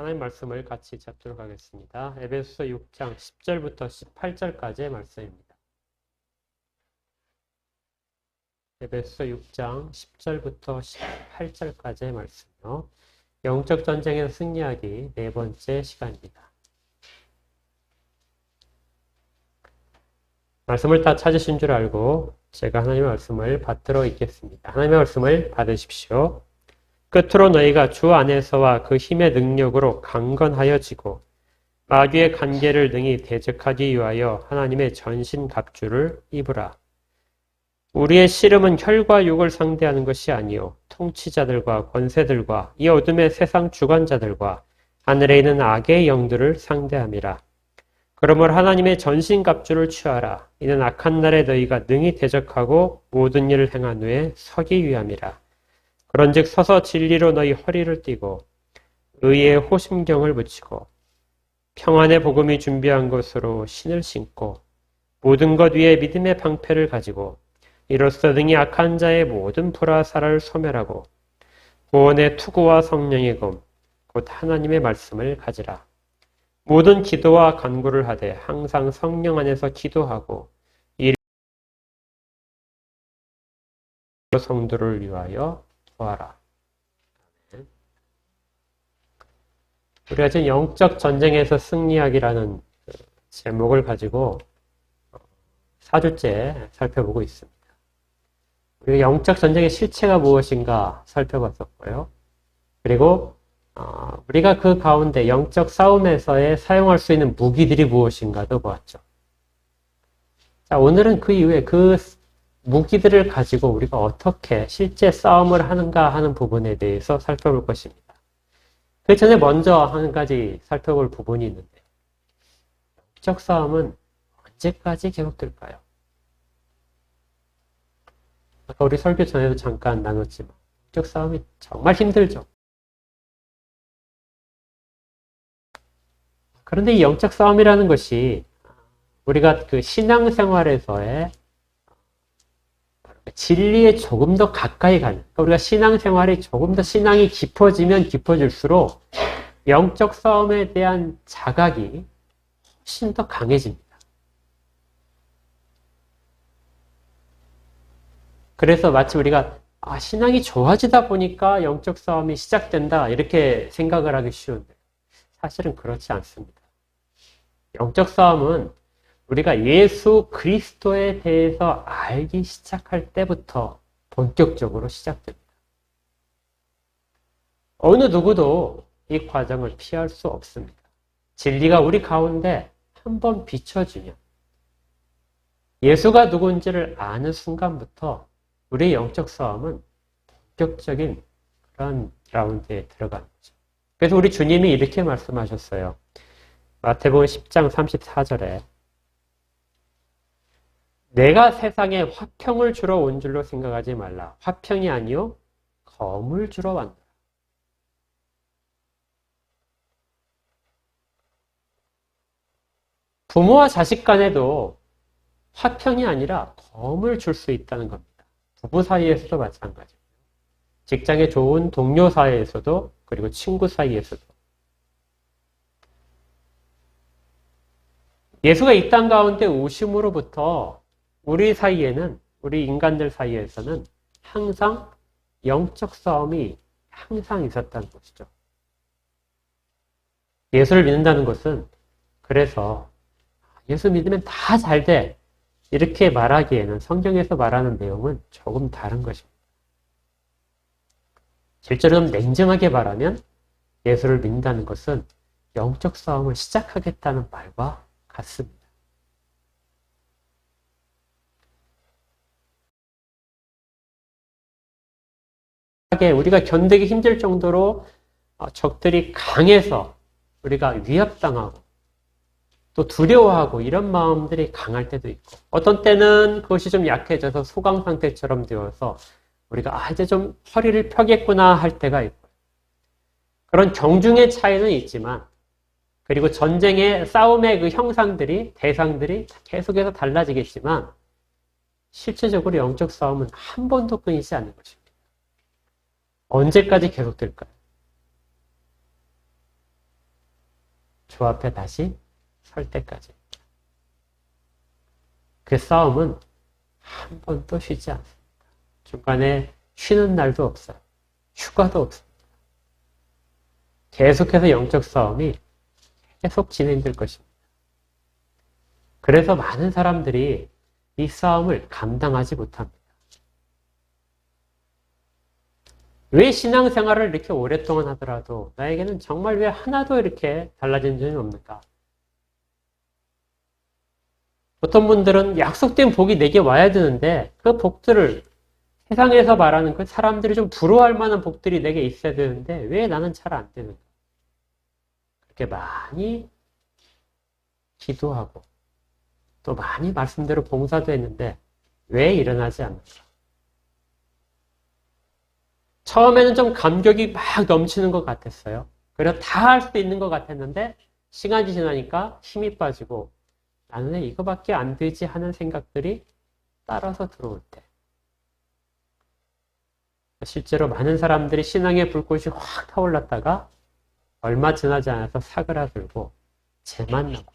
하나님 말씀을 같이 잡도록 하겠습니다. 에베소서 6장 10절부터 18절까지의 말씀입니다. 에베소서 6장 10절부터 18절까지의 말씀이요. 영적 전쟁에서 승리하기 네 번째 시간입니다. 말씀을 다 찾으신 줄 알고 제가 하나님의 말씀을 받들어 읽겠습니다. 하나님의 말씀을 받으십시오. 끝으로 너희가 주 안에서와 그 힘의 능력으로 강건하여지고 마귀의 관계를 능히 대적하기 위하여 하나님의 전신 갑주를 입으라. 우리의 씨름은 혈과 육을 상대하는 것이 아니요 통치자들과 권세들과 이 어둠의 세상 주관자들과 하늘에 있는 악의 영들을 상대함이라. 그러므로 하나님의 전신 갑주를 취하라. 이는 악한 날에 너희가 능히 대적하고 모든 일을 행한 후에 서기 위함이라. 그런즉 서서 진리로 너희 허리를 띠고 의의 호심경을 붙이고 평안의 복음이 준비한 것으로 신을 신고 모든 것 위에 믿음의 방패를 가지고 이로써 능히 악한 자의 모든 불화살을 소멸하고 구원의 투구와 성령의 검 곧 하나님의 말씀을 가지라. 모든 기도와 간구를 하되 항상 성령 안에서 기도하고 이 성도를 위하여 구하라. 우리가 지금 영적 전쟁에서 승리하기라는 제목을 가지고 4주째 살펴보고 있습니다. 우리가 영적 전쟁의 실체가 무엇인가 살펴봤었고요. 그리고 우리가 그 가운데 영적 싸움에서의 사용할 수 있는 무기들이 무엇인가도 보았죠. 자, 오늘은 그 이후에 그 무기들을 가지고 우리가 어떻게 실제 싸움을 하는가 하는 부분에 대해서 살펴볼 것입니다. 그 전에 먼저 한 가지 살펴볼 부분이 있는데, 영적 싸움은 언제까지 계속될까요? 아까 우리 설교 전에도 잠깐 나눴지만 영적 싸움이 정말 힘들죠. 그런데 이 영적 싸움이라는 것이 우리가 그 신앙생활에서의 진리에 조금 더 가까이 가는, 그러니까 우리가 신앙생활이 조금 더 신앙이 깊어지면 깊어질수록 영적 싸움에 대한 자각이 훨씬 더 강해집니다. 그래서 마치 우리가 신앙이 좋아지다 보니까 영적 싸움이 시작된다 이렇게 생각을 하기 쉬운데 사실은 그렇지 않습니다. 영적 싸움은 우리가 예수 그리스도에 대해서 알기 시작할 때부터 본격적으로 시작됩니다. 어느 누구도 이 과정을 피할 수 없습니다. 진리가 우리 가운데 한번 비춰지면 예수가 누군지를 아는 순간부터 우리의 영적 싸움은 본격적인 그런 라운드에 들어가는 거죠. 그래서 우리 주님이 이렇게 말씀하셨어요. 마태복음 10장 34절에 내가 세상에 화평을 주러 온 줄로 생각하지 말라. 화평이 아니요 검을 주러 왔노라. 부모와 자식 간에도 화평이 아니라 검을 줄 수 있다는 겁니다. 부부 사이에서도 마찬가지고요. 직장에 좋은 동료 사이에서도 그리고 친구 사이에서도. 예수가 이 땅 가운데 오심으로부터 우리 사이에는, 우리 인간들 사이에서는 항상 영적 싸움이 항상 있었다는 것이죠. 예수를 믿는다는 것은 그래서 예수 믿으면 다 잘 돼. 이렇게 말하기에는 성경에서 말하는 내용은 조금 다른 것입니다. 실제로 냉정하게 말하면 예수를 믿는다는 것은 영적 싸움을 시작하겠다는 말과 같습니다. 우리가 견디기 힘들 정도로 적들이 강해서 우리가 위협당하고 또 두려워하고 이런 마음들이 강할 때도 있고 어떤 때는 그것이 좀 약해져서 소강 상태처럼 되어서 우리가 이제 좀 허리를 펴겠구나 할 때가 있고 그런 경중의 차이는 있지만 그리고 전쟁의 싸움의 그 형상들이 대상들이 계속해서 달라지겠지만 실제적으로 영적 싸움은 한 번도 끊이지 않는 것입니다. 언제까지 계속될까요? 주 앞에 다시 설 때까지. 그 싸움은 한 번도 쉬지 않습니다. 중간에 쉬는 날도 없어요. 휴가도 없습니다. 계속해서 영적 싸움이 계속 진행될 것입니다. 그래서 많은 사람들이 이 싸움을 감당하지 못합니다. 왜 신앙생활을 이렇게 오랫동안 하더라도 나에게는 정말 왜 하나도 이렇게 달라진 점이 없는가? 어떤 분들은 약속된 복이 내게 와야 되는데 그 복들을 세상에서 말하는 그 사람들이 좀 부러워할 만한 복들이 내게 있어야 되는데 왜 나는 잘 안 되는가? 그렇게 많이 기도하고 또 많이 말씀대로 봉사도 했는데 왜 일어나지 않는가? 처음에는 좀 감격이 막 넘치는 것 같았어요. 그래서 다 할 수 있는 것 같았는데 시간이 지나니까 힘이 빠지고 나는 왜 이거밖에 안 되지 하는 생각들이 따라서 들어올 때 실제로 많은 사람들이 신앙의 불꽃이 확 타올랐다가 얼마 지나지 않아서 사그라들고 재만 남고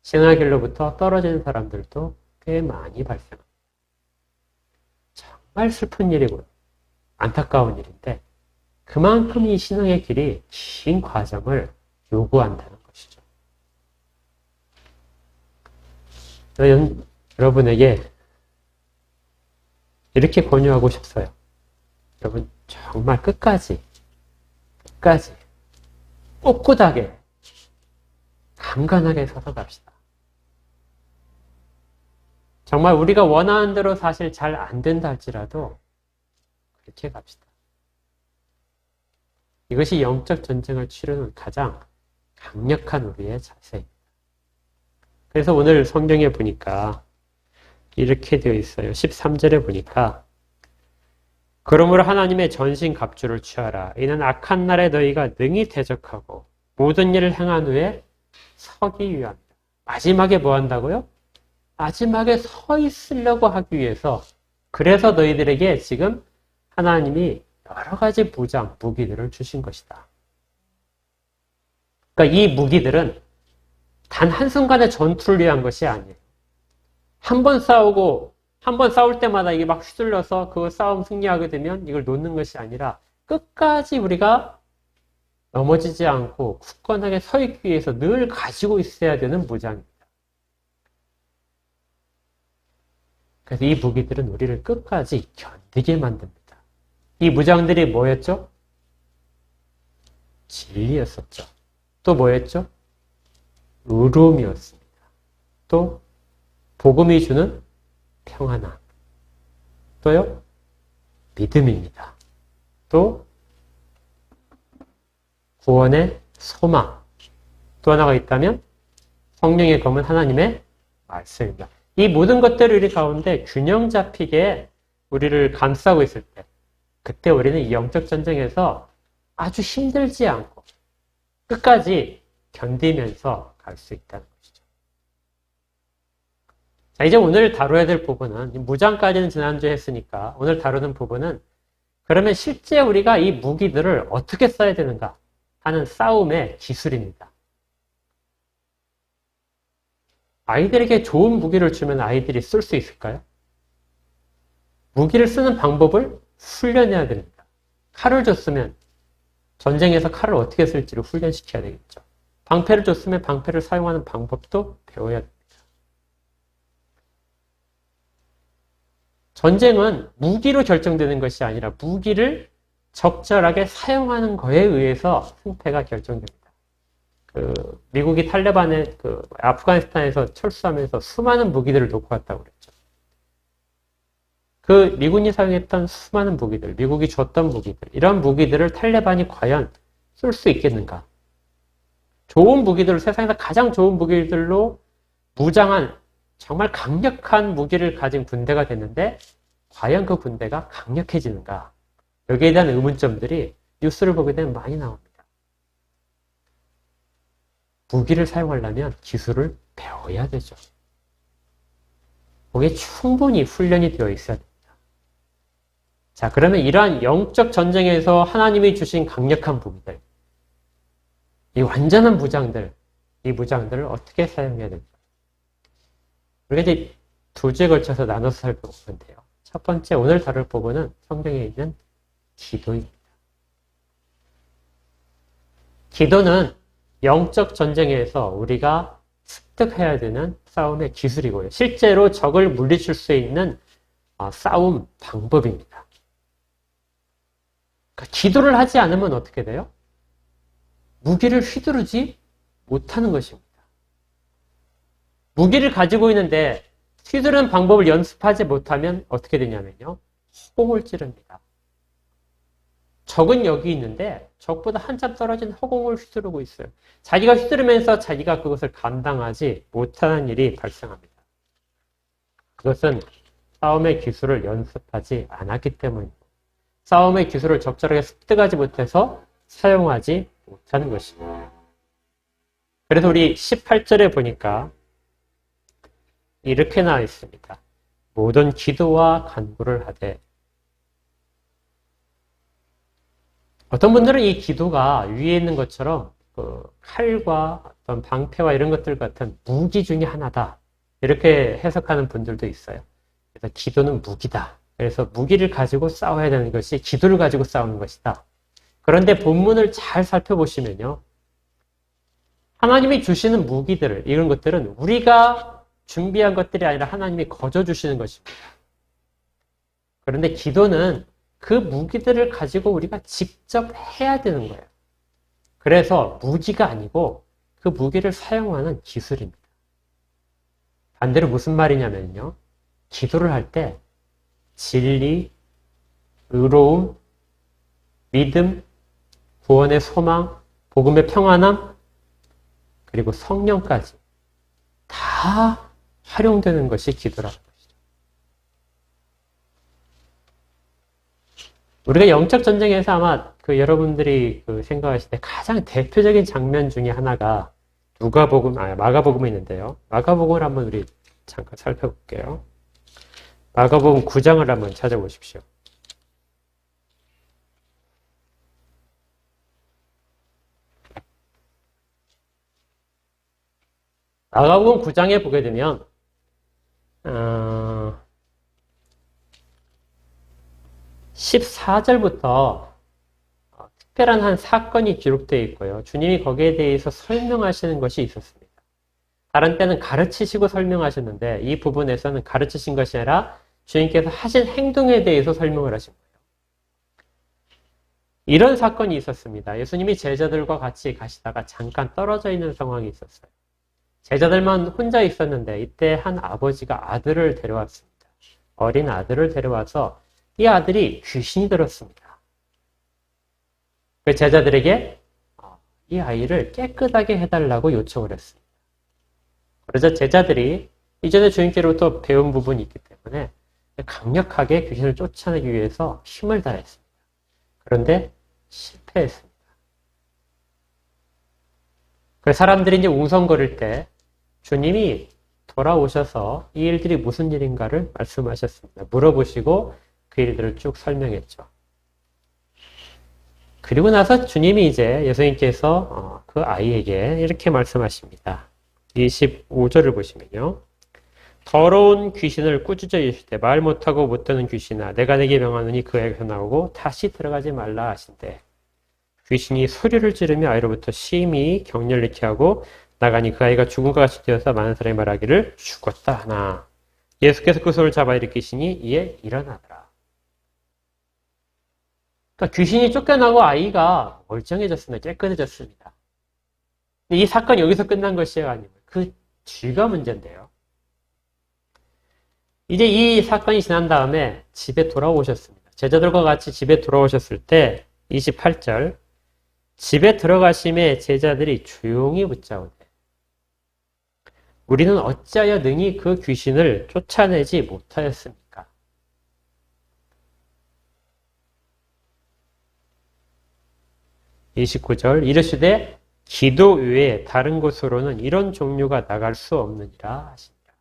신앙의 길로부터 떨어지는 사람들도 꽤 많이 발생합니다. 정말 슬픈 일이고요. 안타까운 일인데 그만큼 이 신앙의 길이 긴 과정을 요구한다는 것이죠. 저는 여러분에게 이렇게 권유하고 싶어요. 여러분 정말 끝까지 꿋꿋하게 강건하게 서서 갑시다. 정말 우리가 원하는 대로 사실 잘 안 된다 할지라도 그렇게 갑시다. 이것이 영적 전쟁을 치르는 가장 강력한 우리의 자세입니다. 그래서 오늘 성경에 보니까 이렇게 되어 있어요. 13절에 보니까 그러므로 하나님의 전신 갑주를 취하라. 이는 악한 날에 너희가 능히 대적하고 모든 일을 행한 후에 서기 위함이다. 마지막에 뭐 한다고요? 마지막에 서 있으려고 하기 위해서 그래서 너희들에게 지금 하나님이 여러 가지 무장, 무기들을 주신 것이다. 그러니까 이 무기들은 단 한순간의 전투를 위한 것이 아니에요. 한 번 싸울 때마다 이게 막 휘둘려서 그 싸움 승리하게 되면 이걸 놓는 것이 아니라 끝까지 우리가 넘어지지 않고 굳건하게 서 있기 위해서 늘 가지고 있어야 되는 무장입니다. 그래서 이 무기들은 우리를 끝까지 견디게 만듭니다. 이 무장들이 뭐였죠? 진리였었죠. 또 뭐였죠? 의로움이었습니다. 또 복음이 주는 평안함. 또요? 믿음입니다. 또 구원의 소망. 또 하나가 있다면 성령의 검은 하나님의 말씀입니다. 이 모든 것들을 우리 가운데 균형 잡히게 우리를 감싸고 있을 때 그때 우리는 이 영적 전쟁에서 아주 힘들지 않고 끝까지 견디면서 갈 수 있다는 것이죠. 자, 이제 오늘 다뤄야 될 부분은 무장까지는 지난주에 했으니까 오늘 다루는 부분은 그러면 실제 우리가 이 무기들을 어떻게 써야 되는가 하는 싸움의 기술입니다. 아이들에게 좋은 무기를 주면 아이들이 쓸 수 있을까요? 무기를 쓰는 방법을 훈련해야 됩니다. 칼을 줬으면 전쟁에서 칼을 어떻게 쓸지를 훈련시켜야 되겠죠. 방패를 줬으면 방패를 사용하는 방법도 배워야 됩니다. 전쟁은 무기로 결정되는 것이 아니라 무기를 적절하게 사용하는 것에 의해서 승패가 결정됩니다. 미국이 탈레반의 아프가니스탄에서 철수하면서 수많은 무기들을 놓고 갔다고 그랬죠. 그 미군이 사용했던 수많은 무기들, 미국이 줬던 무기들, 이런 무기들을 탈레반이 과연 쓸 수 있겠는가? 좋은 무기들을 세상에서 가장 좋은 무기들로 무장한 정말 강력한 무기를 가진 군대가 됐는데 과연 그 군대가 강력해지는가? 여기에 대한 의문점들이 뉴스를 보게 되면 많이 나옵니다. 무기를 사용하려면 기술을 배워야 되죠. 거기에 충분히 훈련이 되어 있어야 됩니다. 자, 그러면 이러한 영적 전쟁에서 하나님이 주신 강력한 무기들, 이 완전한 무장들, 이 무장들을 어떻게 사용해야 될까? 우리가 이제 두 주에 걸쳐서 나눠서 살펴볼 건데요. 첫 번째, 오늘 다룰 부분은 성경에 있는 기도입니다. 기도는 영적 전쟁에서 우리가 습득해야 되는 싸움의 기술이고요. 실제로 적을 물리칠 수 있는 싸움 방법입니다. 그러니까 기도를 하지 않으면 어떻게 돼요? 무기를 휘두르지 못하는 것입니다. 무기를 가지고 있는데 휘두르는 방법을 연습하지 못하면 어떻게 되냐면요. 허공을 찌릅니다. 적은 여기 있는데 적보다 한참 떨어진 허공을 휘두르고 있어요. 자기가 휘두르면서 자기가 그것을 감당하지 못하는 일이 발생합니다. 그것은 싸움의 기술을 연습하지 않았기 때문입니다. 싸움의 기술을 적절하게 습득하지 못해서 사용하지 못하는 것입니다. 그래서 우리 18절에 보니까 이렇게 나와 있습니다. 모든 기도와 간구를 하되. 어떤 분들은 이 기도가 위에 있는 것처럼 칼과 어떤 방패와 이런 것들 같은 무기 중에 하나다. 이렇게 해석하는 분들도 있어요. 그래서 기도는 무기다. 그래서 무기를 가지고 싸워야 되는 것이 기도를 가지고 싸우는 것이다. 그런데 본문을 잘 살펴보시면요. 하나님이 주시는 무기들, 이런 것들은 우리가 준비한 것들이 아니라 하나님이 거저 주시는 것입니다. 그런데 기도는 그 무기들을 가지고 우리가 직접 해야 되는 거예요. 그래서 무기가 아니고 그 무기를 사용하는 기술입니다. 반대로 무슨 말이냐면요. 기도를 할 때 진리, 의로움, 믿음, 구원의 소망, 복음의 평안함, 그리고 성령까지 다 활용되는 것이 기도라는 것이죠. 우리가 영적 전쟁에서 아마 여러분들이 생각하실 때 가장 대표적인 장면 중에 하나가 마가복음에 있는데요. 마가복음을 한번 우리 잠깐 살펴볼게요. 마가복음 9장을 한번 찾아보십시오. 마가복음 9장에 보게 되면 14절부터 특별한 한 사건이 기록되어 있고요. 주님이 거기에 대해서 설명하시는 것이 있었습니다. 다른 때는 가르치시고 설명하셨는데 이 부분에서는 가르치신 것이 아니라 주님께서 하신 행동에 대해서 설명을 하신 거예요. 이런 사건이 있었습니다. 예수님이 제자들과 같이 가시다가 잠깐 떨어져 있는 상황이 있었어요. 제자들만 혼자 있었는데 이때 한 아버지가 아들을 데려왔습니다. 어린 아들을 데려와서 이 아들이 귀신이 들었습니다. 그 제자들에게 이 아이를 깨끗하게 해달라고 요청을 했습니다. 그래서 제자들이 이전에 주님께로부터 배운 부분이 있기 때문에 강력하게 귀신을 쫓아내기 위해서 힘을 다했습니다. 그런데 실패했습니다. 그 사람들이 이제 웅성거릴 때 주님이 돌아오셔서 이 일들이 무슨 일인가를 말씀하셨습니다. 물어보시고 그 일들을 쭉 설명했죠. 그리고 나서 주님이 이제 예수님께서 그 아이에게 이렇게 말씀하십니다. 25절을 보시면요. 더러운 귀신을 꾸짖어 이르시되 말 못하고 못 듣는 귀신아 내가 내게 명하노니 그에게서 나오고 다시 들어가지 말라 하신대. 귀신이 소리를 지르며 아이로부터 심히 격렬히 잃게 하고 나가니 그 아이가 죽은 것 같이 되어서 많은 사람이 말하기를 죽었다 하나. 예수께서 그 소리를 잡아 일으키시니 이에 일어나더라. 그러니까 귀신이 쫓겨나고 아이가 멀쩡해졌습니다. 깨끗해졌습니다. 근데 이 사건이 여기서 끝난 것이 아니고 그 뒤가 문제인데요. 이제 이 사건이 지난 다음에 집에 돌아오셨습니다. 제자들과 같이 집에 돌아오셨을 때 28절 집에 들어가심에 제자들이 조용히 붙잡으되 우리는 어찌하여 능히 그 귀신을 쫓아내지 못하였습니까? (29절) 이르시되 기도 외에 다른 곳으로는 이런 종류가 나갈 수 없느니라 하시니라.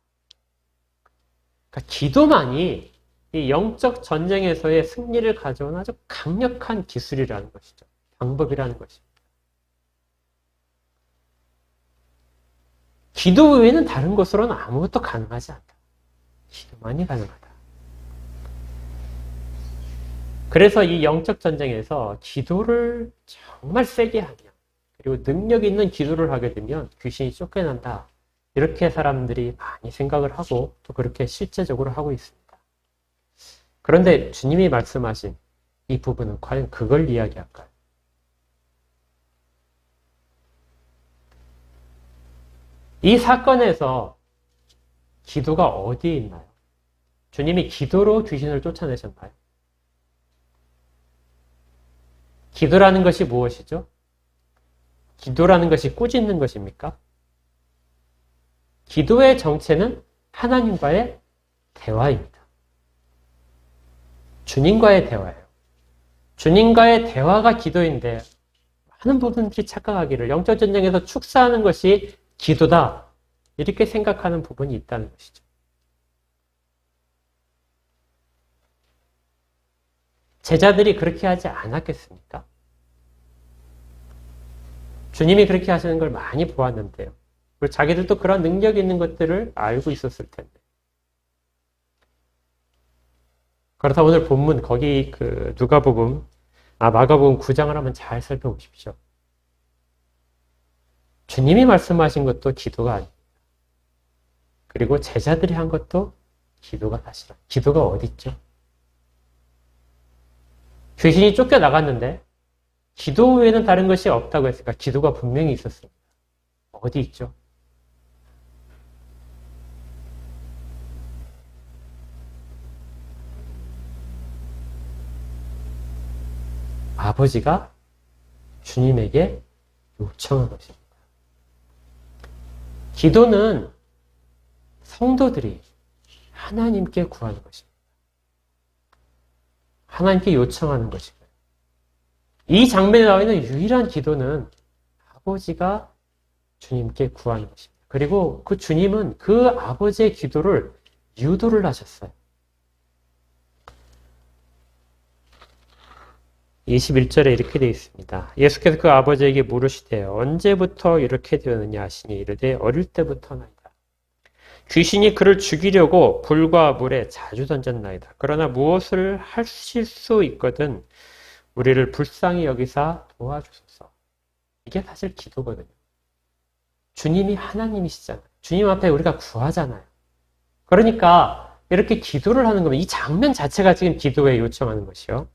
그러니까 기도만이 이 영적 전쟁에서의 승리를 가져온 아주 강력한 기술이라는 것이죠. 방법이라는 것입니다. 기도 외에는 다른 것으로는 아무것도 가능하지 않다. 기도만이 가능하다. 그래서 이 영적 전쟁에서 기도를 정말 세게 하면, 그리고 능력 있는 기도를 하게 되면 귀신이 쫓겨난다. 이렇게 사람들이 많이 생각을 하고 또 그렇게 실제적으로 하고 있습니다. 그런데 주님이 말씀하신 이 부분은 과연 그걸 이야기할까요? 이 사건에서 기도가 어디에 있나요? 주님이 기도로 귀신을 쫓아내셨나요? 기도라는 것이 무엇이죠? 기도라는 것이 꾸짖는 것입니까? 기도의 정체는 하나님과의 대화입니다. 주님과의 대화예요. 주님과의 대화가 기도인데 많은 부분들이 착각하기를 영적 전쟁에서 축사하는 것이 기도다. 이렇게 생각하는 부분이 있다는 것이죠. 제자들이 그렇게 하지 않았겠습니까? 주님이 그렇게 하시는 걸 많이 보았는데요. 그리고 자기들도 그런 능력 있는 것들을 알고 있었을 텐데. 그렇다 오늘 본문 거기 마가복음 9장을 한번 잘 살펴보십시오. 주님이 말씀하신 것도 기도가 아닙니다. 그리고 제자들이 한 것도 기도가 사실은. 기도가 어디 있죠? 귀신이 쫓겨나갔는데 기도 외에는 다른 것이 없다고 했으니까 기도가 분명히 있었습니다. 어디 있죠? 아버지가 주님에게 요청한 것입니다. 기도는 성도들이 하나님께 구하는 것입니다. 하나님께 요청하는 것이고요. 이 장면에 나와 있는 유일한 기도는 아버지가 주님께 구하는 것입니다. 그리고 그 주님은 그 아버지의 기도를 유도를 하셨어요. 21절에 이렇게 되어 있습니다. 예수께서 그 아버지에게 물으시되 언제부터 이렇게 되었느냐 하시니 이르되 어릴 때부터나이다. 귀신이 그를 죽이려고 불과 물에 자주 던졌나이다. 그러나 무엇을 하실 수 있거든 우리를 불쌍히 여기사 도와주소서. 이게 사실 기도거든요. 주님이 하나님이시잖아요. 주님 앞에 우리가 구하잖아요. 그러니까 이렇게 기도를 하는 거면 이 장면 자체가 지금 기도에 요청하는 것이요.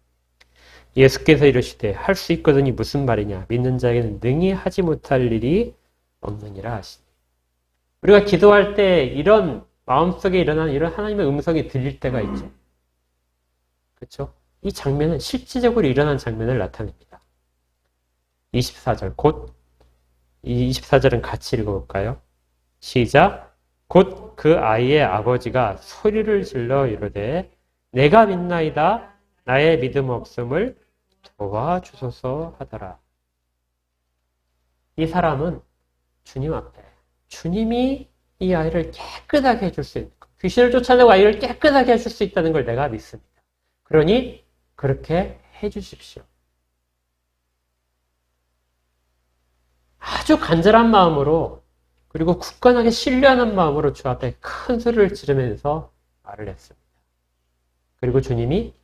예수께서 이르시되 할 수 있거든이 무슨 말이냐. 믿는 자에게는 능히 하지 못할 일이 없느니라 하시니. 우리가 기도할 때 이런 마음속에 일어나는 이런 하나님의 음성이 들릴 때가 있죠. 그렇죠? 이 장면은 실질적으로 일어난 장면을 나타냅니다. 24절 이 24절은 같이 읽어볼까요? 시작. 곧 그 아이의 아버지가 소리를 질러 이르되 내가 믿나이다. 나의 믿음 없음을 도와주소서 하더라. 이 사람은 주님 앞에 주님이 이 아이를 깨끗하게 해줄 수 있는 것, 귀신을 쫓아내고 아이를 깨끗하게 해줄 수 있다는 걸 내가 믿습니다. 그러니 그렇게 해주십시오. 아주 간절한 마음으로 그리고 굳건하게 신뢰하는 마음으로 주 앞에 큰 소리를 지르면서 말을 했습니다. 그리고 주님이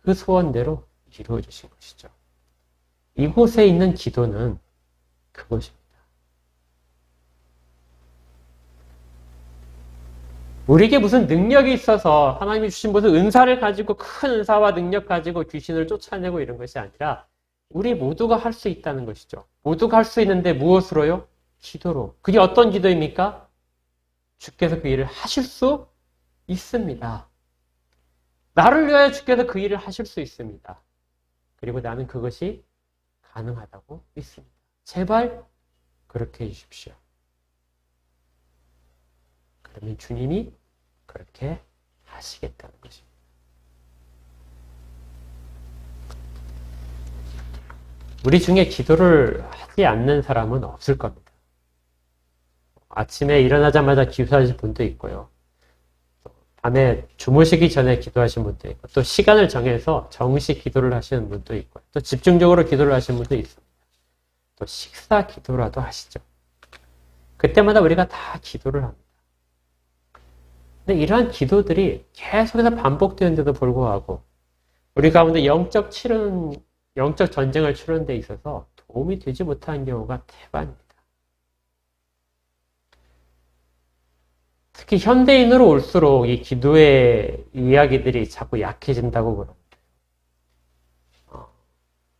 그 소원대로 이루어 주신 것이죠. 이곳에 있는 기도는 그것입니다. 우리에게 무슨 능력이 있어서 하나님이 주신 무슨 은사를 가지고 큰 은사와 능력 가지고 귀신을 쫓아내고 이런 것이 아니라 우리 모두가 할 수 있다는 것이죠. 모두가 할 수 있는데 무엇으로요? 기도로. 그게 어떤 기도입니까? 주께서 그 일을 하실 수 있습니다. 나를 위하여 주께서 그 일을 하실 수 있습니다. 그리고 나는 그것이 가능하다고 믿습니다. 제발 그렇게 해주십시오. 그러면 주님이 그렇게 하시겠다는 것입니다. 우리 중에 기도를 하지 않는 사람은 없을 겁니다. 아침에 일어나자마자 기도하실 분도 있고요. 밤에 주무시기 전에 기도하시는 분도 있고, 또 시간을 정해서 정시 기도를 하시는 분도 있고, 또 집중적으로 기도를 하시는 분도 있습니다. 또 식사 기도라도 하시죠. 그때마다 우리가 다 기도를 합니다. 근데 이러한 기도들이 계속해서 반복되는데도 불구하고 우리 가운데 영적 전쟁을 치르는 데 있어서 도움이 되지 못하는 경우가 대반입니다. 특히 현대인으로 올수록 이 기도의 이야기들이 자꾸 약해진다고 그럽니다.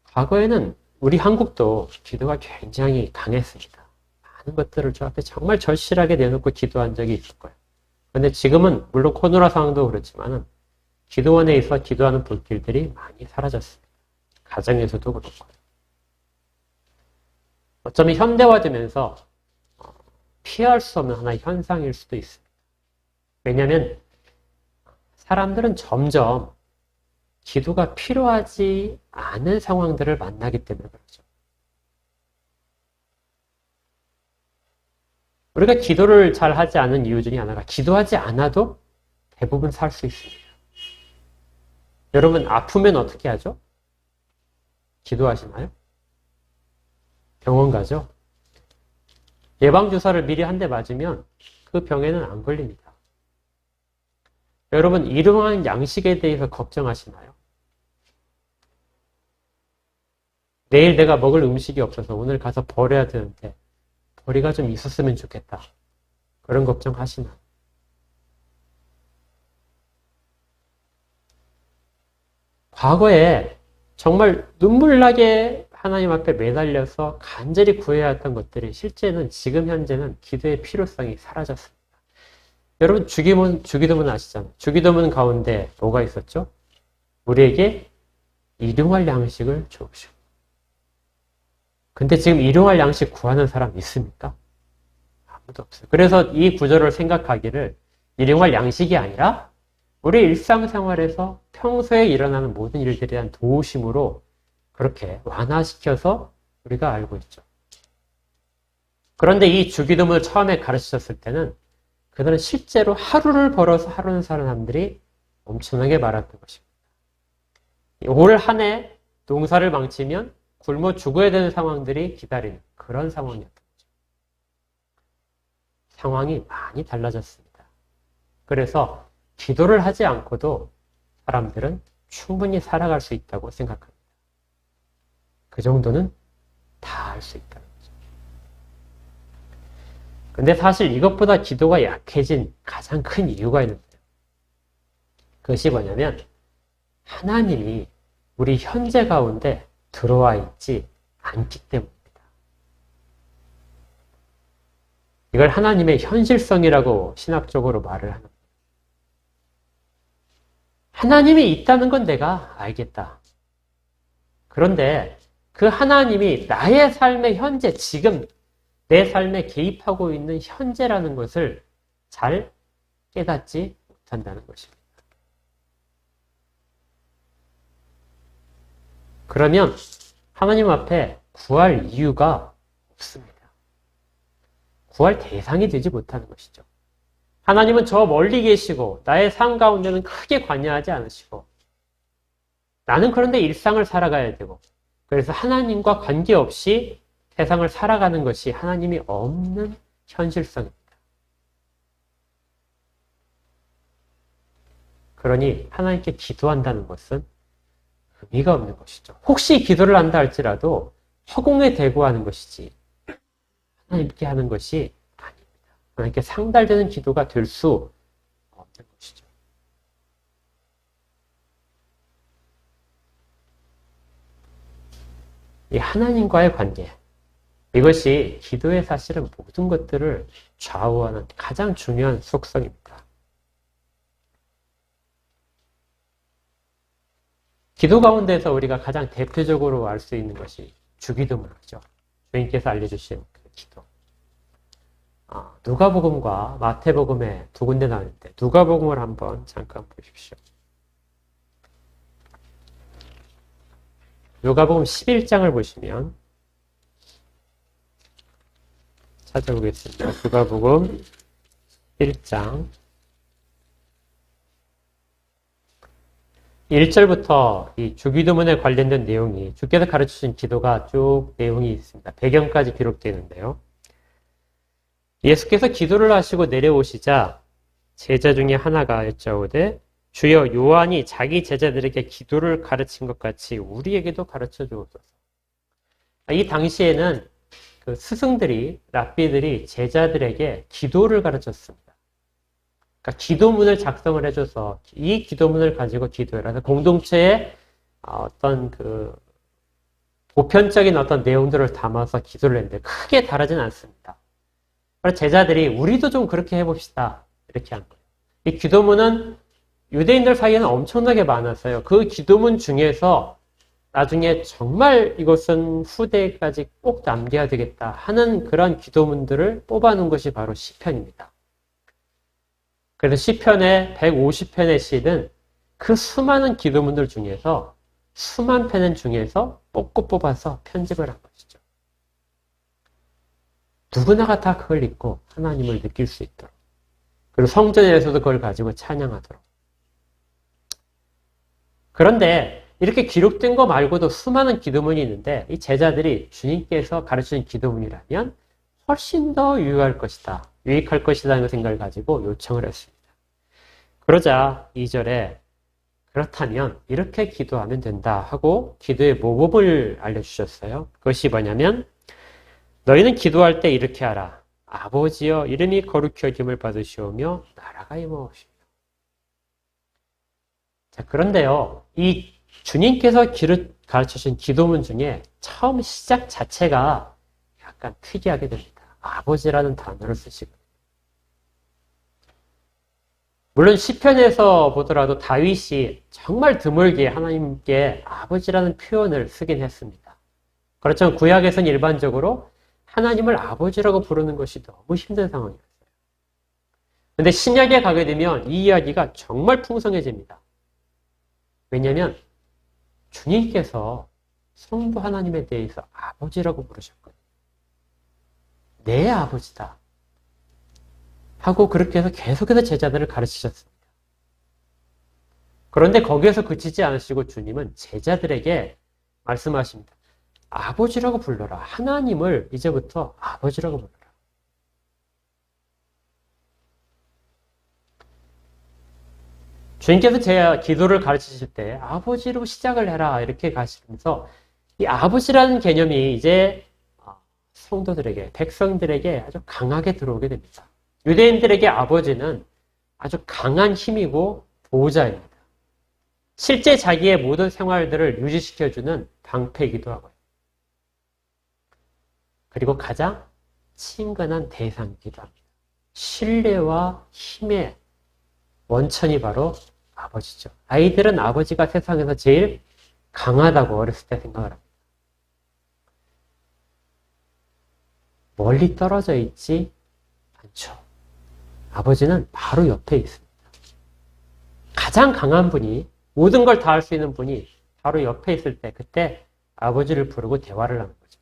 과거에는 우리 한국도 기도가 굉장히 강했습니다. 많은 것들을 저 앞에 정말 절실하게 내놓고 기도한 적이 있을 거예요. 그런데 지금은 물론 코로나 상황도 그렇지만 기도원에 있어 기도하는 불길들이 많이 사라졌습니다. 가정에서도 그렇고요. 어쩌면 현대화되면서 피할 수 없는 하나의 현상일 수도 있습니다. 왜냐하면 사람들은 점점 기도가 필요하지 않은 상황들을 만나기 때문에 그렇죠. 우리가 기도를 잘 하지 않은 이유 중에 하나가 기도하지 않아도 대부분 살 수 있습니다. 여러분 아프면 어떻게 하죠? 기도하시나요? 병원 가죠? 예방주사를 미리 한 대 맞으면 그 병에는 안 걸립니다. 여러분 일용할 양식에 대해서 걱정하시나요? 내일 내가 먹을 음식이 없어서 오늘 가서 버려야 되는데 벌이가 좀 있었으면 좋겠다. 그런 걱정하시나요? 과거에 정말 눈물나게 하나님 앞에 매달려서 간절히 구해야 했던 것들이 실제는 지금 현재는 기도의 필요성이 사라졌습니다. 여러분 주기도문 아시잖아요. 주기도문 가운데 뭐가 있었죠? 우리에게 일용할 양식을 주옵시고. 근데 지금 일용할 양식 구하는 사람 있습니까? 아무도 없어요. 그래서 이 구절을 생각하기를 일용할 양식이 아니라 우리 일상생활에서 평소에 일어나는 모든 일들에 대한 도우심으로 그렇게 완화시켜서 우리가 알고 있죠. 그런데 이 주기도문을 처음에 가르치셨을 때는 그들은 실제로 하루를 벌어서 하루는 사는 사람들이 엄청나게 많았던 것입니다. 올 한 해 농사를 망치면 굶어 죽어야 되는 상황들이 기다리는 그런 상황이었던 거죠. 상황이 많이 달라졌습니다. 그래서 기도를 하지 않고도 사람들은 충분히 살아갈 수 있다고 생각합니다. 그 정도는 다 할 수 있다는 거죠. 근데 사실 이것보다 기도가 약해진 가장 큰 이유가 있는데요. 그것이 뭐냐면 하나님이 우리 현재 가운데 들어와 있지 않기 때문입니다. 이걸 하나님의 현실성이라고 신학적으로 말을 하는 거예요. 하나님이 있다는 건 내가 알겠다. 그런데 그 하나님이 나의 삶의 현재, 지금 내 삶에 개입하고 있는 현재라는 것을 잘 깨닫지 못한다는 것입니다. 그러면 하나님 앞에 구할 이유가 없습니다. 구할 대상이 되지 못하는 것이죠. 하나님은 저 멀리 계시고 나의 삶 가운데는 크게 관여하지 않으시고 나는 그런데 일상을 살아가야 되고 그래서 하나님과 관계없이 세상을 살아가는 것이 하나님이 없는 현실성입니다. 그러니 하나님께 기도한다는 것은 의미가 없는 것이죠. 혹시 기도를 한다 할지라도 허공에 대고 하는 것이지 하나님께 하는 것이 아닙니다. 하나님께 상달되는 기도가 될 수 없는 것이죠. 이 하나님과의 관계, 이것이 기도의 사실은 모든 것들을 좌우하는 가장 중요한 속성입니다. 기도 가운데서 우리가 가장 대표적으로 알 수 있는 것이 주기도문이죠. 주님께서 알려주신 그 기도. 누가복음과 마태복음에 두 군데 나오는데 누가복음을 한번 잠깐 보십시오. 누가복음 11장을 보시면 찾아보겠습니다. 누가복음 1장 1절부터 이 주기도문에 관련된 내용이 주께서 가르치신 기도가 쭉 내용이 있습니다. 배경까지 기록되어 있는데요. 예수께서 기도를 하시고 내려오시자 제자 중에 하나가 여짜오되 주여 요한이 자기 제자들에게 기도를 가르친 것 같이 우리에게도 가르쳐 주옵소서. 이 당시에는 그 스승들이, 랍비들이 제자들에게 기도를 가르쳤습니다. 그러니까 기도문을 작성을 해줘서 이 기도문을 가지고 기도해라. 그래서 공동체에 어떤 그 보편적인 어떤 내용들을 담아서 기도를 했는데 크게 다르진 않습니다. 그래서 제자들이 우리도 좀 그렇게 해봅시다. 이렇게 한 거예요. 이 기도문은 유대인들 사이에는 엄청나게 많았어요. 그 기도문 중에서 나중에 정말 이것은 후대까지 꼭 남겨야 되겠다 하는 그런 기도문들을 뽑아놓은 것이 바로 시편입니다. 그래서 시편의 150편의 시는 그 수많은 기도문들 중에서 수만 편 중에서 뽑아서 편집을 한 것이죠. 누구나가 다 그걸 읽고 하나님을 느낄 수 있도록, 그리고 성전에서도 그걸 가지고 찬양하도록. 그런데 이렇게 기록된 거 말고도 수많은 기도문이 있는데 이 제자들이 주님께서 가르치는 기도문이라면 훨씬 더 유익할 것이다 하는 생각을 가지고 요청을 했습니다. 그러자 2절에 그렇다면 이렇게 기도하면 된다 하고 기도의 모범을 알려주셨어요. 그것이 뭐냐면 너희는 기도할 때 이렇게 하라. 아버지여 이름이 거룩히 여김을 받으시오며 나라가 임하옵시며. 자, 그런데요, 이 주님께서 가르치신 기도문 중에 처음 시작 자체가 약간 특이하게 됩니다. 아버지라는 단어를 쓰시고. 물론 시편에서 보더라도 다윗이 정말 드물게 하나님께 아버지라는 표현을 쓰긴 했습니다. 그렇지만 구약에서는 일반적으로 하나님을 아버지라고 부르는 것이 너무 힘든 상황이었어요. 그런데 신약에 가게 되면 이 이야기가 정말 풍성해집니다. 왜냐하면 주님께서 성부 하나님에 대해서 아버지라고 부르셨거든요. 내 아버지다 하고 그렇게 해서 계속해서 제자들을 가르치셨습니다. 그런데 거기에서 그치지 않으시고 주님은 제자들에게 말씀하십니다. 아버지라고 불러라. 하나님을 이제부터 아버지라고 불러라. 주님께서 제 기도를 가르치실 때 아버지로 시작을 해라 이렇게 가시면서 이 아버지라는 개념이 이제 성도들에게, 백성들에게 아주 강하게 들어오게 됩니다. 유대인들에게 아버지는 아주 강한 힘이고 보호자입니다. 실제 자기의 모든 생활들을 유지시켜주는 방패이기도 하고요. 그리고 가장 친근한 대상이기도 합니다. 신뢰와 힘의 원천이 바로 아버지죠. 아이들은 아버지가 세상에서 제일 강하다고 어렸을 때 생각을 합니다. 멀리 떨어져 있지 않죠. 아버지는 바로 옆에 있습니다. 가장 강한 분이, 모든 걸 다 할 수 있는 분이 바로 옆에 있을 때 그때 아버지를 부르고 대화를 하는 거죠.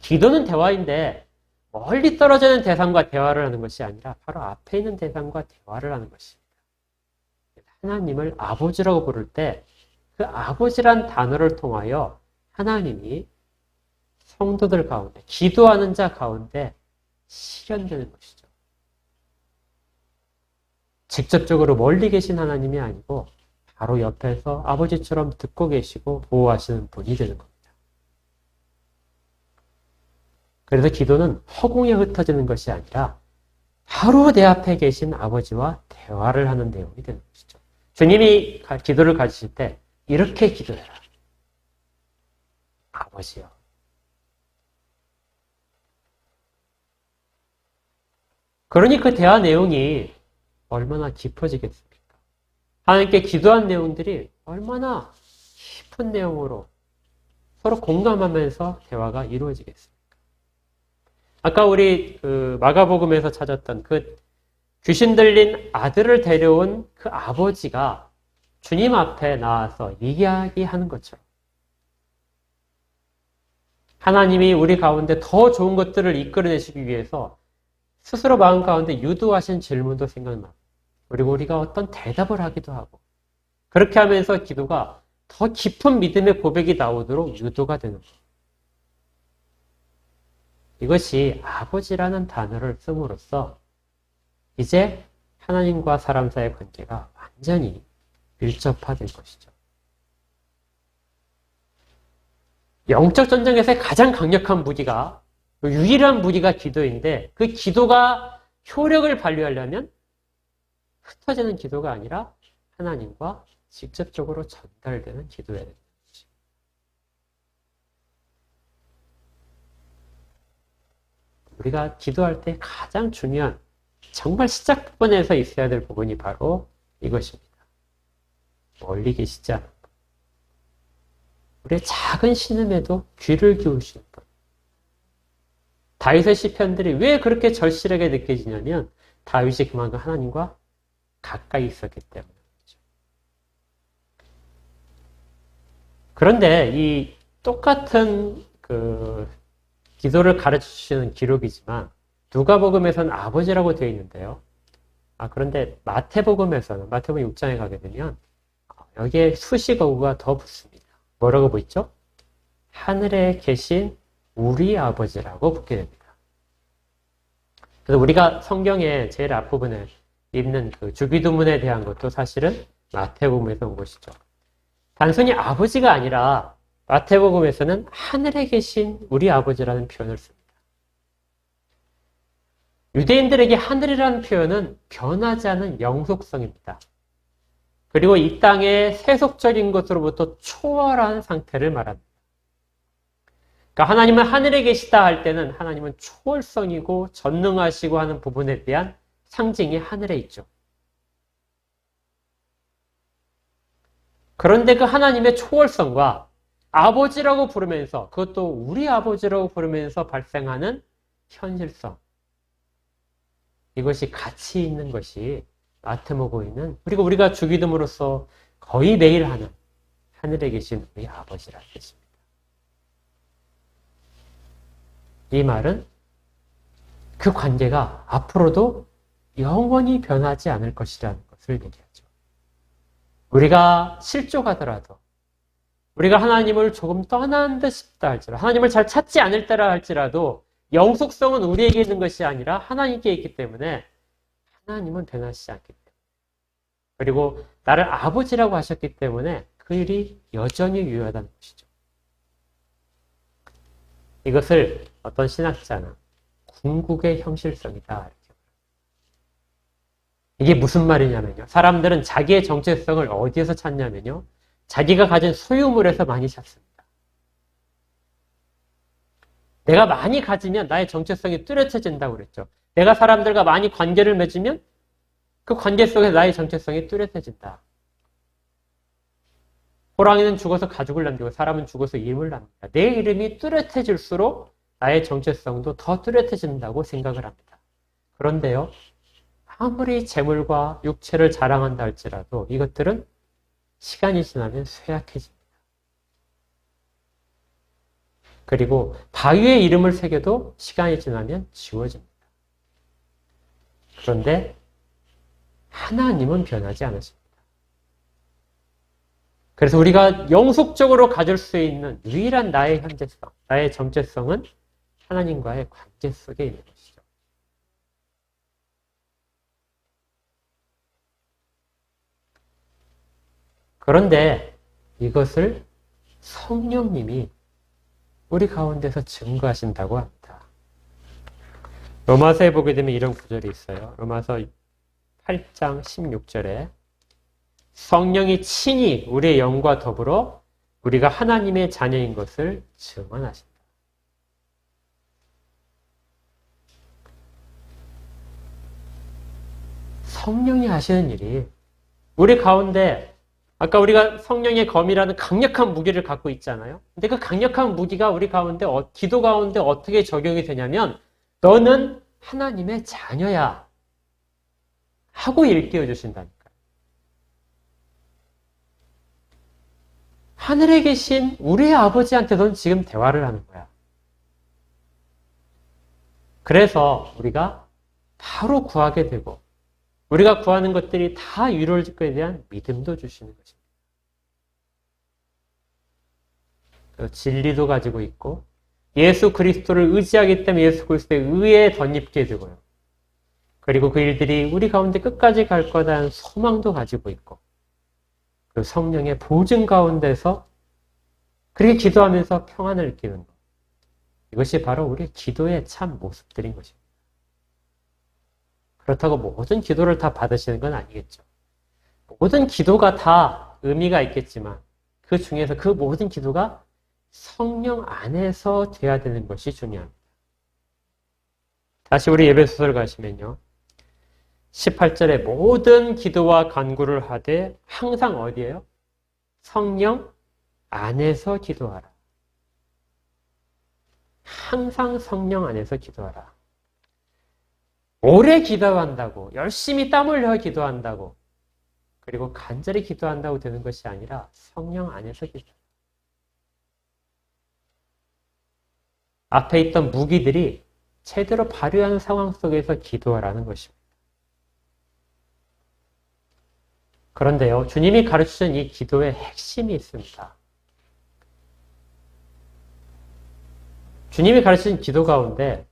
기도는 대화인데 멀리 떨어져 있는 대상과 대화를 하는 것이 아니라 바로 앞에 있는 대상과 대화를 하는 것입니다. 하나님을 아버지라고 부를 때 그 아버지란 단어를 통하여 하나님이 성도들 가운데, 기도하는 자 가운데 실현되는 것이죠. 직접적으로 멀리 계신 하나님이 아니고 바로 옆에서 아버지처럼 듣고 계시고 보호하시는 분이 되는 겁니다. 그래서 기도는 허공에 흩어지는 것이 아니라 바로 내 앞에 계신 아버지와 대화를 하는 내용이 되는 것이죠. 주님이 기도를 가르치실 때 이렇게 기도해라. 아버지요. 그러니 그 대화 내용이 얼마나 깊어지겠습니까? 하나님께 기도한 내용들이 얼마나 깊은 내용으로 서로 공감하면서 대화가 이루어지겠습니까? 아까 우리 마가복음에서 찾았던 그 귀신 들린 아들을 데려온 그 아버지가 주님 앞에 나와서 이야기하는 것처럼 하나님이 우리 가운데 더 좋은 것들을 이끌어내시기 위해서 스스로 마음 가운데 유도하신 질문도 생각나고 그리고 우리가 어떤 대답을 하기도 하고 그렇게 하면서 기도가 더 깊은 믿음의 고백이 나오도록 유도가 되는 거예요. 이것이 아버지라는 단어를 씀으로써 이제 하나님과 사람 사이의 관계가 완전히 밀접화된 것이죠. 영적 전쟁에서의 가장 강력한 무기가, 유일한 무기가 기도인데, 그 기도가 효력을 발휘하려면 흩어지는 기도가 아니라 하나님과 직접적으로 전달되는 기도여야 됩니다. 우리가 기도할 때 가장 중요한, 정말 시작 부분에서 있어야 될 부분이 바로 이것입니다. 멀리 계시지 않은 분. 우리의 작은 신음에도 귀를 기울이시는 분. 다윗의 시편들이 왜 그렇게 절실하게 느껴지냐면 다윗이 그만큼 하나님과 가까이 있었기 때문이죠. 그런데 이 똑같은 기도를 가르쳐 주시는 기록이지만 누가복음에서는 아버지라고 되어 있는데요. 그런데 마태복음 6장에 가게 되면 여기에 수식어구가 더 붙습니다. 뭐라고 붙죠? 하늘에 계신 우리 아버지라고 붙게 됩니다. 그래서 우리가 성경의 제일 앞부분에 있는 그 주기도문에 대한 것도 사실은 마태복음에서 온 것이죠. 단순히 아버지가 아니라 마태복음에서는 하늘에 계신 우리 아버지라는 표현을 씁니다. 유대인들에게 하늘이라는 표현은 변하지 않은 영속성입니다. 그리고 이 땅의 세속적인 것으로부터 초월한 상태를 말합니다. 그러니까 하나님은 하늘에 계시다 할 때는 하나님은 초월성이고 전능하시고 하는 부분에 대한 상징이 하늘에 있죠. 그런데 그 하나님의 초월성과 아버지라고 부르면서, 그것도 우리 아버지라고 부르면서 발생하는 현실성, 이것이 같이 있는 것이 마태복음에는, 그리고 우리가 주기도문으로서 거의 매일 하는 하늘에 계신 우리 아버지라는 뜻입니다. 이 말은 그 관계가 앞으로도 영원히 변하지 않을 것이라는 것을 얘기하죠. 우리가 실족하더라도, 우리가 하나님을 조금 떠난 듯 싶다 할지라도, 하나님을 잘 찾지 않을 때라 할지라도 영속성은 우리에게 있는 것이 아니라 하나님께 있기 때문에 하나님은 변하시지 않기 때문에, 그리고 나를 아버지라고 하셨기 때문에 그 일이 여전히 유효하다는 것이죠. 이것을 어떤 신학자는 궁극의 형실성이다 이렇게. 이게 무슨 말이냐면요, 사람들은 자기의 정체성을 어디에서 찾냐면요, 자기가 가진 소유물에서 많이 찾습니다. 내가 많이 가지면 나의 정체성이 뚜렷해진다고 그랬죠. 내가 사람들과 많이 관계를 맺으면 그 관계 속에서 나의 정체성이 뚜렷해진다. 호랑이는 죽어서 가죽을 남기고 사람은 죽어서 이름을 남깁니다. 내 이름이 뚜렷해질수록 나의 정체성도 더 뚜렷해진다고 생각을 합니다. 그런데요, 아무리 재물과 육체를 자랑한다 할지라도 이것들은 시간이 지나면 쇠약해집니다. 그리고 바위에 이름을 새겨도 시간이 지나면 지워집니다. 그런데 하나님은 변하지 않으십니다. 그래서 우리가 영속적으로 가질 수 있는 유일한 나의 현재성, 나의 정체성은 하나님과의 관계 속에 있는 것이죠. 그런데 이것을 성령님이 우리 가운데서 증거하신다고 합니다. 로마서에 보게 되면 이런 구절이 있어요. 로마서 8장 16절에 성령이 친히 우리의 영과 더불어 우리가 하나님의 자녀인 것을 증언하신다. 성령이 하시는 일이 우리 가운데, 아까 우리가 성령의 검이라는 강력한 무기를 갖고 있잖아요. 근데 그 강력한 무기가 우리 가운데, 기도 가운데 어떻게 적용이 되냐면 너는 하나님의 자녀야 하고 일깨워 주신다니까요. 하늘에 계신 우리의 아버지한테 넌 지금 대화를 하는 거야. 그래서 우리가 바로 구하게 되고 우리가 구하는 것들이 다 이루어질 것에 대한 믿음도 주시는 것입니다. 진리도 가지고 있고 예수 그리스도를 의지하기 때문에 예수 그리스도의 의에 덧입게 되고요. 그리고 그 일들이 우리 가운데 끝까지 갈 거라는 소망도 가지고 있고 그 성령의 보증 가운데서 그렇게 기도하면서 평안을 느끼는 것. 이것이 바로 우리의 기도의 참 모습들인 것입니다. 그렇다고 모든 기도를 다 받으시는 건 아니겠죠. 모든 기도가 다 의미가 있겠지만 그 중에서 그 모든 기도가 성령 안에서 돼야 되는 것이 중요합니다. 다시 우리 에베소서를 가시면요. 18절에 모든 기도와 간구를 하되 항상 어디예요? 성령 안에서 기도하라. 항상 성령 안에서 기도하라. 오래 기도한다고, 열심히 땀 흘려 기도한다고, 그리고 간절히 기도한다고 되는 것이 아니라 성령 안에서 기도하라. 앞에 있던 무기들이 제대로 발휘하는 상황 속에서 기도하라는 것입니다. 그런데요, 주님이 가르치신 이 기도의 핵심이 있습니다. 주님이 가르치신 기도 가운데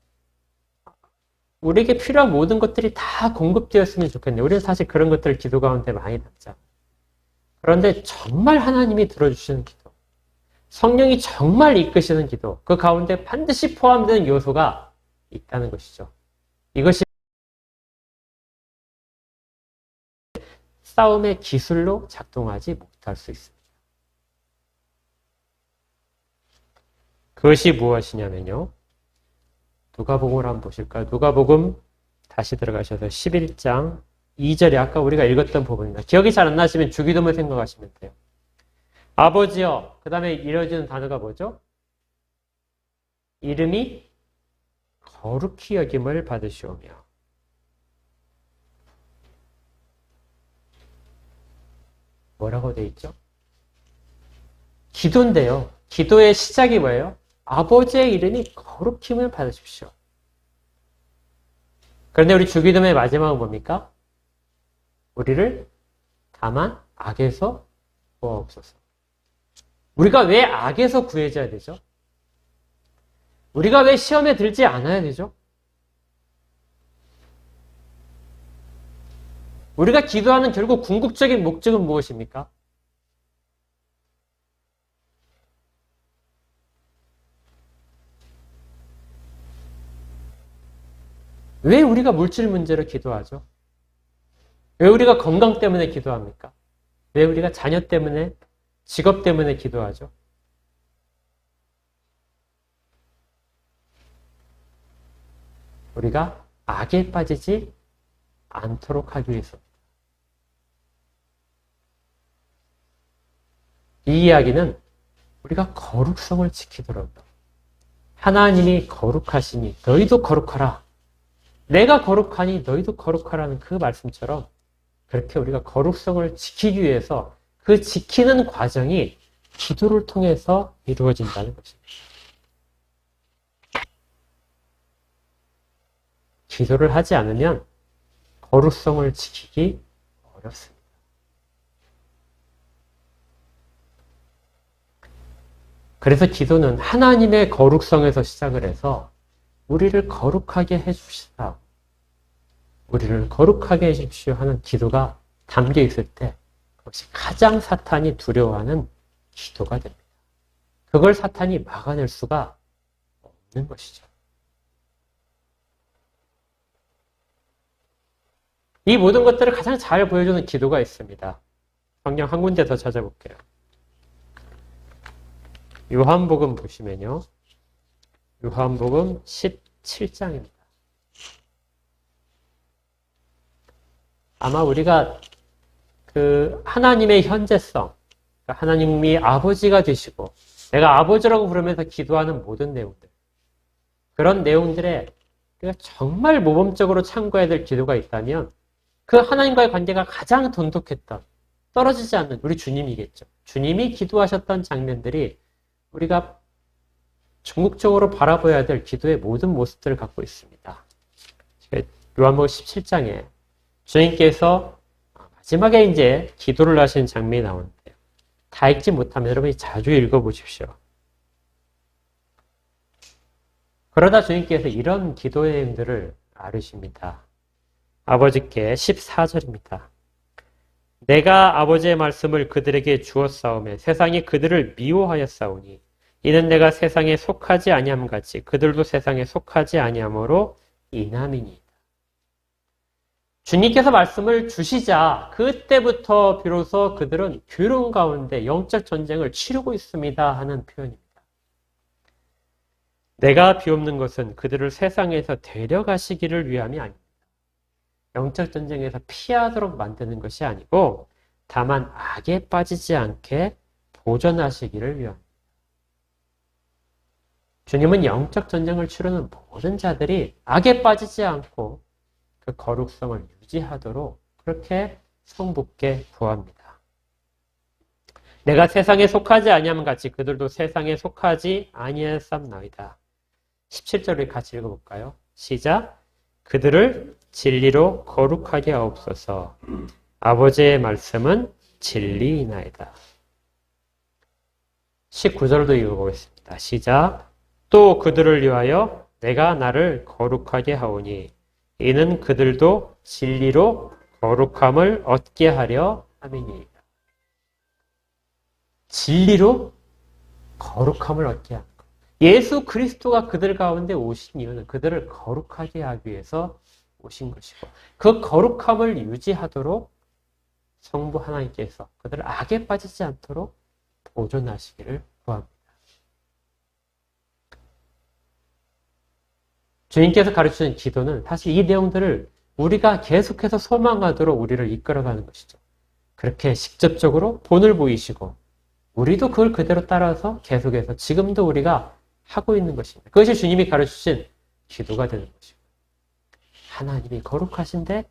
우리에게 필요한 모든 것들이 다 공급되었으면 좋겠네요. 우리는 사실 그런 것들을 기도 가운데 많이 담죠. 그런데 정말 하나님이 들어주시는 기도, 성령이 정말 이끄시는 기도, 그 가운데 반드시 포함되는 요소가 있다는 것이죠. 이것이 싸움의 기술로 작동하지 못할 수 있습니다. 그것이 무엇이냐면요. 누가복음을 한번 보실까요? 누가복음 다시 들어가셔서 11장 2절에 아까 우리가 읽었던 부분입니다. 기억이 잘 안 나시면 주기도문 생각하시면 돼요. 아버지여, 그 다음에 이뤄지는 단어가 뭐죠? 이름이 거룩히 여김을 받으시오며. 뭐라고 돼 있죠? 기도인데요. 기도의 시작이 뭐예요? 아버지의 이름이 거룩힘을 받으십시오. 그런데 우리 주기도문의 마지막은 뭡니까? 우리를 다만 악에서 구하옵소서. 우리가 왜 악에서 구해져야 되죠? 우리가 왜 시험에 들지 않아야 되죠? 우리가 기도하는 결국 궁극적인 목적은 무엇입니까? 왜 우리가 물질 문제로 기도하죠? 왜 우리가 건강 때문에 기도합니까? 왜 우리가 자녀 때문에, 직업 때문에 기도하죠? 우리가 악에 빠지지 않도록 하기 위해서. 이 이야기는 우리가 거룩성을 지키도록 하나님이 거룩하시니 너희도 거룩하라. 내가 거룩하니 너희도 거룩하라는 그 말씀처럼 그렇게 우리가 거룩성을 지키기 위해서 그 지키는 과정이 기도를 통해서 이루어진다는 것입니다. 기도를 하지 않으면 거룩성을 지키기 어렵습니다. 그래서 기도는 하나님의 거룩성에서 시작을 해서 우리를 거룩하게 해주시다. 우리를 거룩하게 해주십시오 하는 기도가 담겨 있을 때 그것이 가장 사탄이 두려워하는 기도가 됩니다. 그걸 사탄이 막아낼 수가 없는 것이죠. 이 모든 것들을 가장 잘 보여주는 기도가 있습니다. 성경 한 군데 더 찾아볼게요. 요한복음 보시면요. 요한복음 17장입니다. 아마 우리가 그 하나님의 현재성, 하나님이 아버지가 되시고 내가 아버지라고 부르면서 기도하는 모든 내용들, 그런 내용들에 우리가 정말 모범적으로 참고해야 될 기도가 있다면 그 하나님과의 관계가 가장 돈독했던, 떨어지지 않는 우리 주님이겠죠. 주님이 기도하셨던 장면들이 우리가 전국적으로 바라봐야 될 기도의 모든 모습들을 갖고 있습니다. 요한복음 17장에 주님께서 마지막에 이제 기도를 하시는 장면이 나오는데요. 다 읽지 못하면 여러분이 자주 읽어보십시오. 그러다 주님께서 이런 기도 내용들을 아르십니다. 아버지께 14절입니다. 내가 아버지의 말씀을 그들에게 주었사오매 세상이 그들을 미워하였사오니 이는 내가 세상에 속하지 아니함 같이 그들도 세상에 속하지 아니함으로 인함이니이다. 주님께서 말씀을 주시자 그때부터 비로소 그들은 괴로운 가운데 영적 전쟁을 치르고 있습니다 하는 표현입니다. 내가 비옵는 것은 그들을 세상에서 데려가시기를 위함이 아닙니다. 영적 전쟁에서 피하도록 만드는 것이 아니고 다만 악에 빠지지 않게 보존하시기를 위함입니다. 주님은 영적 전쟁을 치르는 모든 자들이 악에 빠지지 않고 그 거룩성을 유지하도록 그렇게 성부께 구합니다. 내가 세상에 속하지 아니함 같이 그들도 세상에 속하지 아니하였사옵나이다. 17절을 같이 읽어볼까요? 시작. 그들을 진리로 거룩하게 하옵소서. 아버지의 말씀은 진리이나이다. 19절도 읽어보겠습니다. 시작. 또 그들을 위하여 내가 나를 거룩하게 하오니 이는 그들도 진리로 거룩함을 얻게 하려 함이니이다. 진리로 거룩함을 얻게 하는 것. 예수 그리스도가 그들 가운데 오신 이유는 그들을 거룩하게 하기 위해서 오신 것이고 그 거룩함을 유지하도록 성부 하나님께서 그들을 악에 빠지지 않도록 보존하시기를 구합니다. 주님께서 가르치는 기도는 사실 이 내용들을 우리가 계속해서 소망하도록 우리를 이끌어가는 것이죠. 그렇게 직접적으로 본을 보이시고 우리도 그걸 그대로 따라서 계속해서 지금도 우리가 하고 있는 것입니다. 그것이 주님이 가르치신 기도가 되는 것이고 하나님이 거룩하신데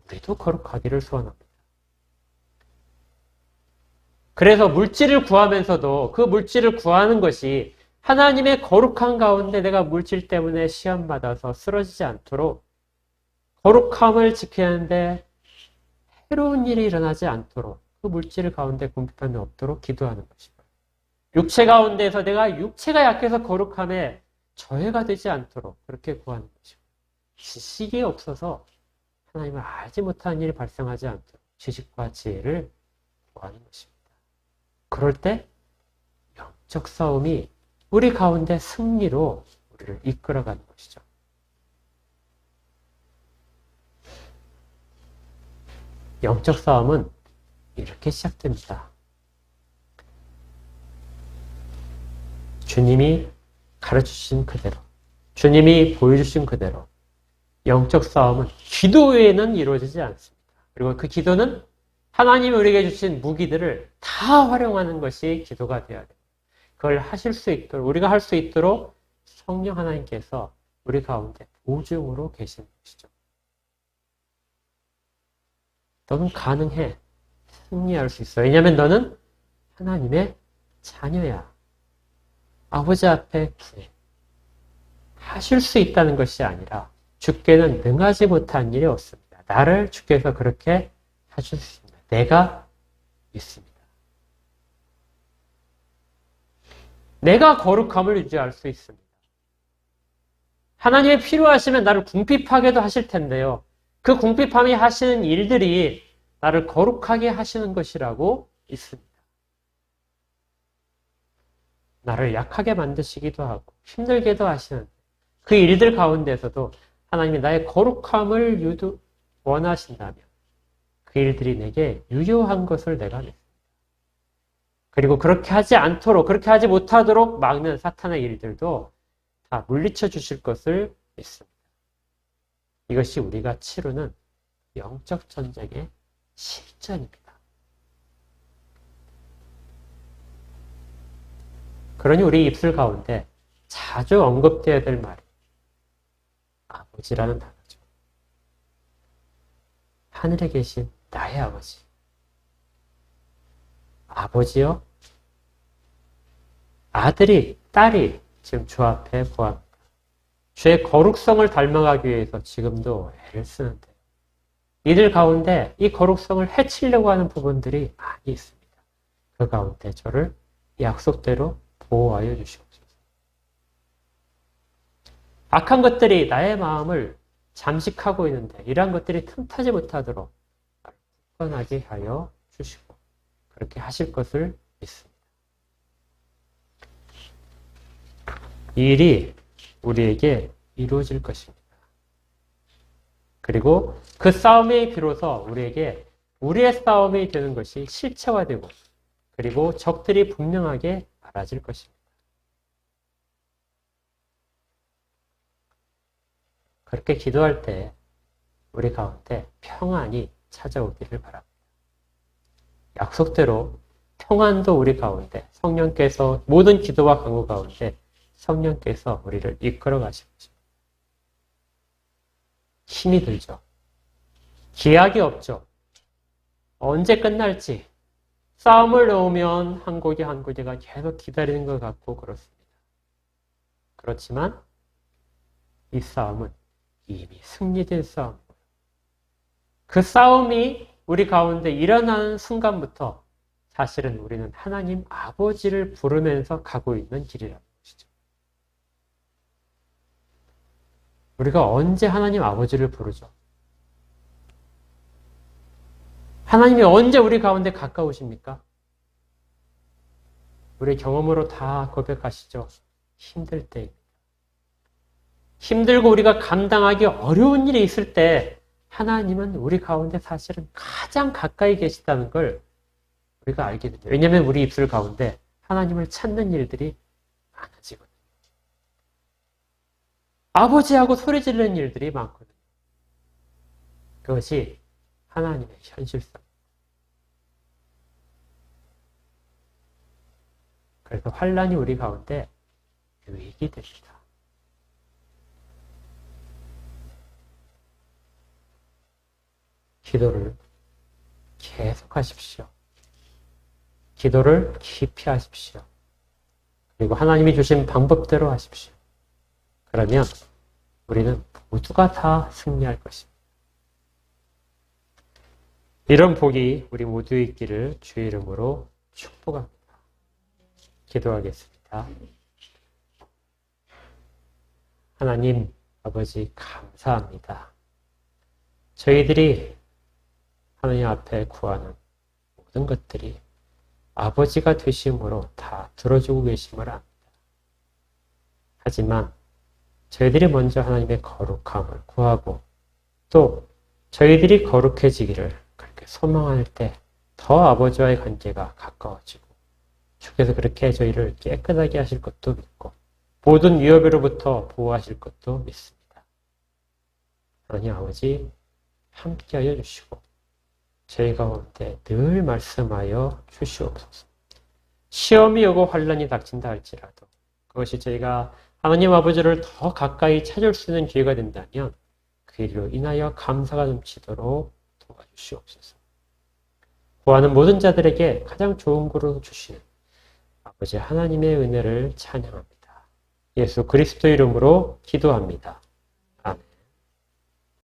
우리도 거룩하기를 소원합니다. 그래서 물질을 구하면서도 그 물질을 구하는 것이 하나님의 거룩한 가운데 내가 물질 때문에 시험받아서 쓰러지지 않도록 거룩함을 지켜야 하는데 해로운 일이 일어나지 않도록 그 물질 가운데 궁핍함이 없도록 기도하는 것이고 육체 가운데에서 내가 육체가 약해서 거룩함에 저해가 되지 않도록 그렇게 구하는 것이고 지식이 없어서 하나님을 알지 못하는 일이 발생하지 않도록 지식과 지혜를 구하는 것입니다. 그럴 때 영적 싸움이 우리 가운데 승리로 우리를 이끌어가는 것이죠. 영적 싸움은 이렇게 시작됩니다. 주님이 가르쳐주신 그대로, 주님이 보여주신 그대로 영적 싸움은 기도 외에는 이루어지지 않습니다. 그리고 그 기도는 하나님이 우리에게 주신 무기들을 다 활용하는 것이 기도가 되어야 됩니다. 그걸 하실 수 있도록, 우리가 할 수 있도록 성령 하나님께서 우리 가운데 보증으로 계시는 것이죠. 너는 가능해. 승리할 수 있어. 왜냐하면 너는 하나님의 자녀야. 아버지 앞에 구해. 하실 수 있다는 것이 아니라 주께는 능하지 못한 일이 없습니다. 나를 주께서 그렇게 하실 수 있습니다. 내가 믿습니다. 내가 거룩함을 유지할 수 있습니다. 하나님의 필요하시면 나를 궁핍하게도 하실 텐데요. 그 궁핍함이 하시는 일들이 나를 거룩하게 하시는 것이라고 믿습니다. 나를 약하게 만드시기도 하고 힘들게도 하시는 그 일들 가운데서도 하나님이 나의 거룩함을 원하신다면 그 일들이 내게 유효한 것을 내가 믿습니다. 그리고 그렇게 하지 않도록, 그렇게 하지 못하도록 막는 사탄의 일들도 다 물리쳐 주실 것을 믿습니다. 이것이 우리가 치르는 영적 전쟁의 실전입니다. 그러니 우리 입술 가운데 자주 언급되어야 될 말이 아버지라는 단어죠. 하늘에 계신 나의 아버지. 아버지요? 아들이, 딸이 지금 주 앞에 구합니다. 주의 거룩성을 닮아가기 위해서 지금도 애를 쓰는데 이들 가운데 이 거룩성을 해치려고 하는 부분들이 많이 있습니다. 그 가운데 저를 약속대로 보호하여 주시옵소서. 악한 것들이 나의 마음을 잠식하고 있는데 이러한 것들이 틈타지 못하도록 굳건하게 하여 주시고 그렇게 하실 것을 믿습니다. 이 일이 우리에게 이루어질 것입니다. 그리고 그 싸움이 비로소 우리에게 우리의 싸움이 되는 것이 실체화되고 그리고 적들이 분명하게 알아질 것입니다. 그렇게 기도할 때 우리 가운데 평안이 찾아오기를 바랍니다. 약속대로 평안도 우리 가운데 성령께서 모든 기도와 간구 가운데 성령께서 우리를 이끌어 가실 것입니다. 힘이 들죠. 기약이 없죠. 언제 끝날지 싸움을 놓으면 한 고개 한 고개가 계속 기다리는 것 같고 그렇습니다. 그렇지만 이 싸움은 이미 승리된 싸움이고요. 그 싸움이 우리 가운데 일어나는 순간부터 사실은 우리는 하나님 아버지를 부르면서 가고 있는 길이라는 것이죠. 우리가 언제 하나님 아버지를 부르죠? 하나님이 언제 우리 가운데 가까우십니까? 우리 경험으로 다 고백하시죠. 힘들 때입니다. 힘들고 우리가 감당하기 어려운 일이 있을 때 하나님은 우리 가운데 사실은 가장 가까이 계시다는 걸 우리가 알게 됩니다. 왜냐하면 우리 입술 가운데 하나님을 찾는 일들이 많아지거든요. 아버지하고 소리 지르는 일들이 많거든요. 그것이 하나님의 현실성. 그래서 환란이 우리 가운데 유익이 됩니다. 기도를 계속하십시오. 기도를 깊이 하십시오. 그리고 하나님이 주신 방법대로 하십시오. 그러면 우리는 모두가 다 승리할 것입니다. 이런 복이 우리 모두 있기를 주의 이름으로 축복합니다. 기도하겠습니다. 하나님 아버지 감사합니다. 저희들이 하나님 앞에 구하는 모든 것들이 아버지가 되심으로 다 들어주고 계심을 압니다. 하지만 저희들이 먼저 하나님의 거룩함을 구하고 또 저희들이 거룩해지기를 그렇게 소망할 때 더 아버지와의 관계가 가까워지고 주께서 그렇게 저희를 깨끗하게 하실 것도 믿고 모든 위협으로부터 보호하실 것도 믿습니다. 하나님 아버지 함께하여 주시고 저희 가운데 늘 말씀하여 주시옵소서. 시험이 오고 환란이 닥친다 할지라도 그것이 저희가 하나님 아버지를 더 가까이 찾을 수 있는 기회가 된다면 그 일로 인하여 감사가 넘치도록 도와주시옵소서. 구하는 모든 자들에게 가장 좋은 것으로 주시는 아버지 하나님의 은혜를 찬양합니다. 예수 그리스도 이름으로 기도합니다.